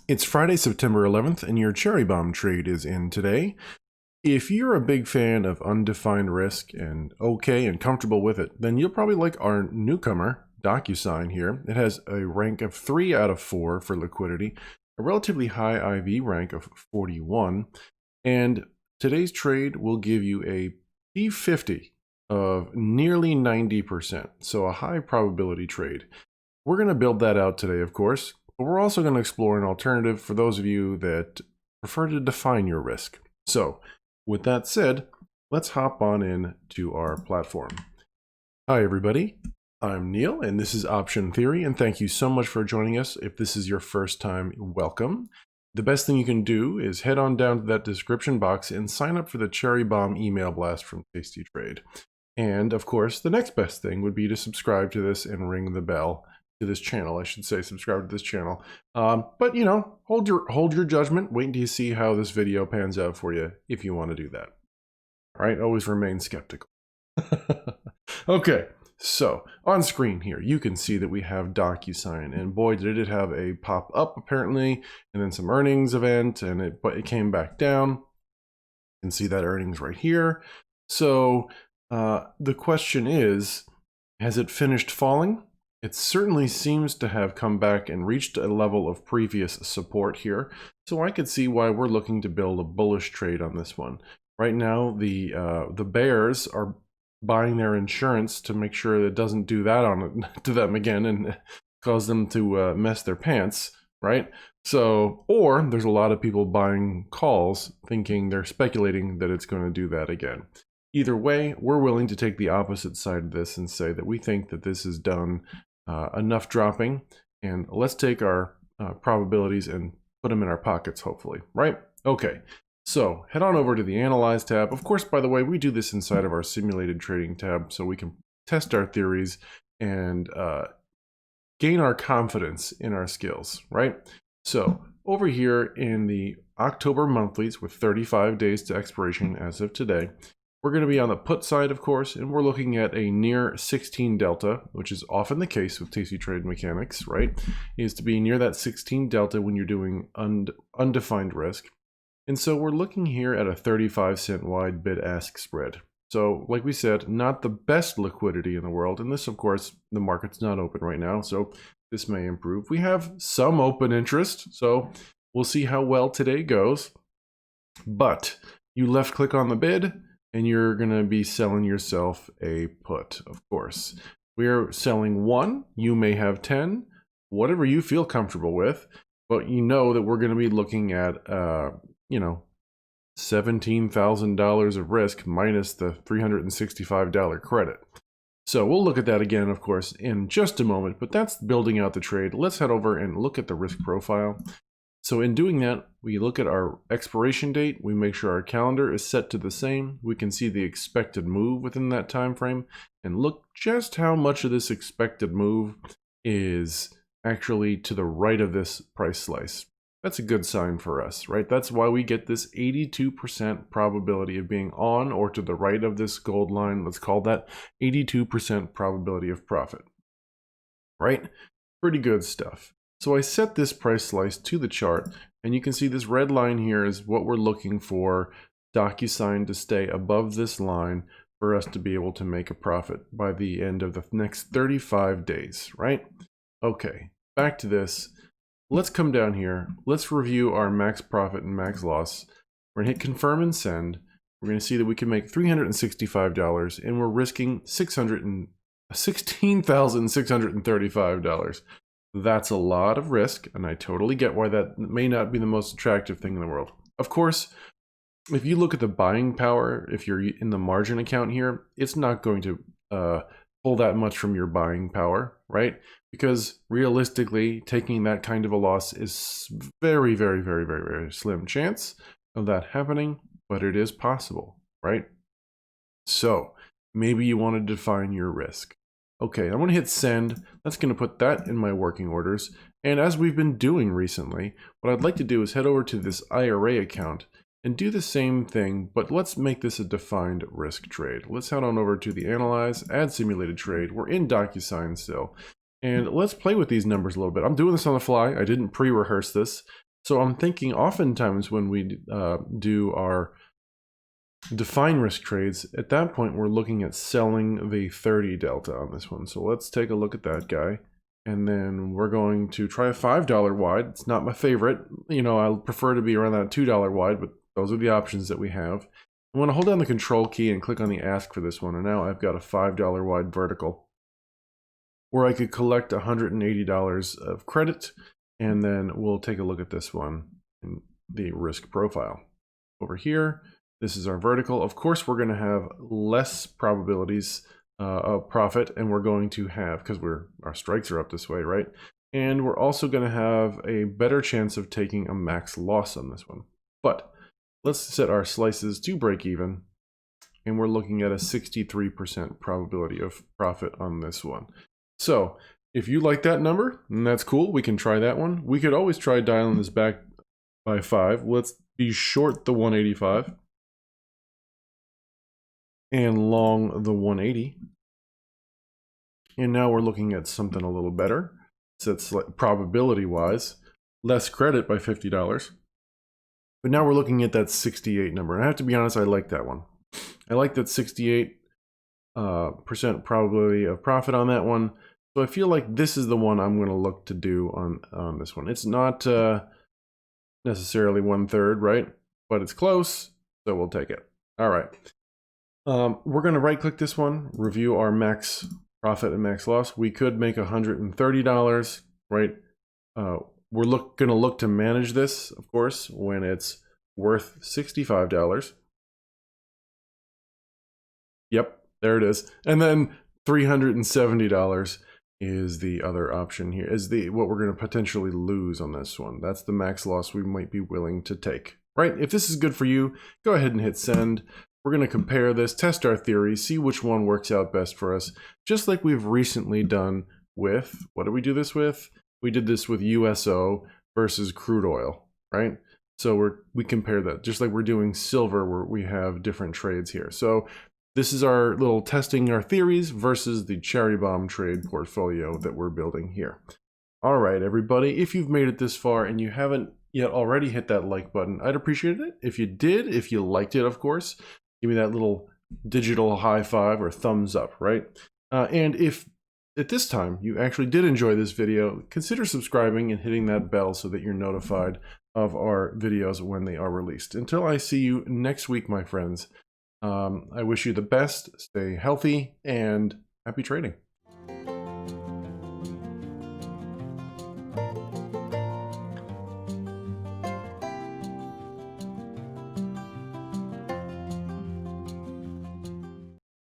It's Friday, September 11th, and your cherry bomb trade is in today. If you're a big fan of undefined risk and okay and comfortable with it, then you'll probably like our newcomer, Docusign here. It has a rank of 3 out of 4 for liquidity, a relatively high IV rank of 41, and today's trade will give you a P50 of nearly 90%, so a high probability trade. We're going to build that out today, of course, but we're also going to explore an alternative for those of you that prefer to define your risk. So, with that said, let's hop on in to our platform. Hi everybody, I'm Neil and this is Option Theory, and thank you so much for joining us. If this is your first time, welcome. The best thing you can do is head on down to that description box and sign up for the Cherry Bomb email blast from Tasty Trade. And of course, the next best thing would be to subscribe to this and ring the bell to this channel. I should say subscribe to this channel. But you know, hold your judgment. Wait until you see how this video pans out for you if you want to do that. All right, always remain skeptical. Okay, so on screen here, you can see that we have Docusign, and boy, did it have a pop up apparently, and then some earnings event, and but it came back down. You can see that earnings right here. So the question is, has it finished falling? It certainly seems to have come back and reached a level of previous support here. So I could see why we're looking to build a bullish trade on this one. Right now, the bears are buying their insurance to make sure it doesn't do that to them again and cause them to mess their pants, right? So, or there's a lot of people buying calls thinking they're speculating that it's going to do that again. Either way, we're willing to take the opposite side of this and say that we think that this is done enough dropping, and let's take our probabilities and put them in our pockets, hopefully, right? Okay, so head on over to the Analyze tab. Of course, by the way, we do this inside of our Simulated Trading tab so we can test our theories and gain our confidence in our skills, right? So over here in the October monthlies with 35 days to expiration as of today, we're going to be on the put side, of course, and we're looking at a near 16 delta, which is often the case with Tasty Trade mechanics, right? Is to be near that 16 delta when you're doing undefined risk. And so we're looking here at a 35-cent wide bid-ask spread. So like we said, not the best liquidity in the world. And this, of course, the market's not open right now, so this may improve. We have some open interest, so we'll see how well today goes. But you left click on the bid, and you're going to be selling yourself a put, of course. We're selling 1, you may have 10, whatever you feel comfortable with, but you know that we're going to be looking at, you know, $17,000 of risk minus the $365 credit. So we'll look at that again, of course, in just a moment, but that's building out the trade. Let's head over and look at the risk profile. So in doing that, we look at our expiration date, we make sure our calendar is set to the same, we can see the expected move within that time frame, and look just how much of this expected move is actually to the right of this price slice. That's a good sign for us, right? That's why we get this 82% probability of being on or to the right of this gold line. Let's call that 82% probability of profit, right? Pretty good stuff. So I set this price slice to the chart, and you can see this red line here is what we're looking for Docusign to stay above this line for us to be able to make a profit by the end of the next 35 days, right? Okay, back to this. Let's come down here. Let's review our max profit and max loss. We're gonna hit confirm and send. We're gonna see that we can make $365, and we're risking $16,635. That's a lot of risk, and I totally get why that may not be the most attractive thing in the world. Of course, if you look at the buying power, if you're in the margin account here, it's not going to pull that much from your buying power, right? Because realistically, taking that kind of a loss is very, very, very, very, very slim chance of that happening, but it is possible, right? So maybe you want to define your risk. Okay, I'm going to hit send. That's going to put that in my working orders. And as we've been doing recently, what I'd like to do is head over to this IRA account and do the same thing, but let's make this a defined risk trade. Let's head on over to the Analyze, Add Simulated Trade. We're in Docusign still. And let's play with these numbers a little bit. I'm doing this on the fly. I didn't pre-rehearse this. So I'm thinking oftentimes when we do our define risk trades, at that point we're looking at selling the 30 delta on this one. So let's take a look at that guy. And then we're going to try a $5 wide. It's not my favorite. You know, I prefer to be around that $2 wide, but those are the options that we have. I want to hold down the control key and click on the ask for this one. And now I've got a $5 wide vertical where I could collect $180 of credit. And then we'll take a look at this one in the risk profile. Over here, this is our vertical. Of course, we're going to have less probabilities of profit, and we're going to have, because our strikes are up this way, right? And we're also going to have a better chance of taking a max loss on this one. But let's set our slices to break even, and we're looking at a 63% probability of profit on this one. So if you like that number, and that's cool, we can try that one. We could always try dialing this back by 5. Let's be short the 185 and long the 180. And now we're looking at something a little better. So it's like probability wise, less credit by $50. But now we're looking at that 68 number. And I have to be honest, I like that one. I like that 68% probability of profit on that one. So I feel like this is the one I'm going to look to do on this one. It's not necessarily 1/3, right? But it's close, so we'll take it. All right. We're going to right click this one, review our max profit and max loss. We could make $130, right? We're going to look to manage this, of course, when it's worth $65. Yep, there it is. And then $370 is the other option here, is what we're going to potentially lose on this one. That's the max loss we might be willing to take, right? If this is good for you, go ahead and hit send. We're going to compare this, test our theory, see which one works out best for us, just like we've recently done with, what did we do this with? We did this with USO versus crude oil, right? So we compare that, just like we're doing silver where we have different trades here. So this is our little testing our theories versus the cherry bomb trade portfolio that we're building here. All right, everybody, if you've made it this far and you haven't yet already hit that like button, I'd appreciate it. If you did, if you liked it, of course, give me that little digital high five or thumbs up, right? And if at this time you actually did enjoy this video, consider subscribing and hitting that bell so that you're notified of our videos when they are released. Until I see you next week, my friends, I wish you the best, stay healthy, and happy trading.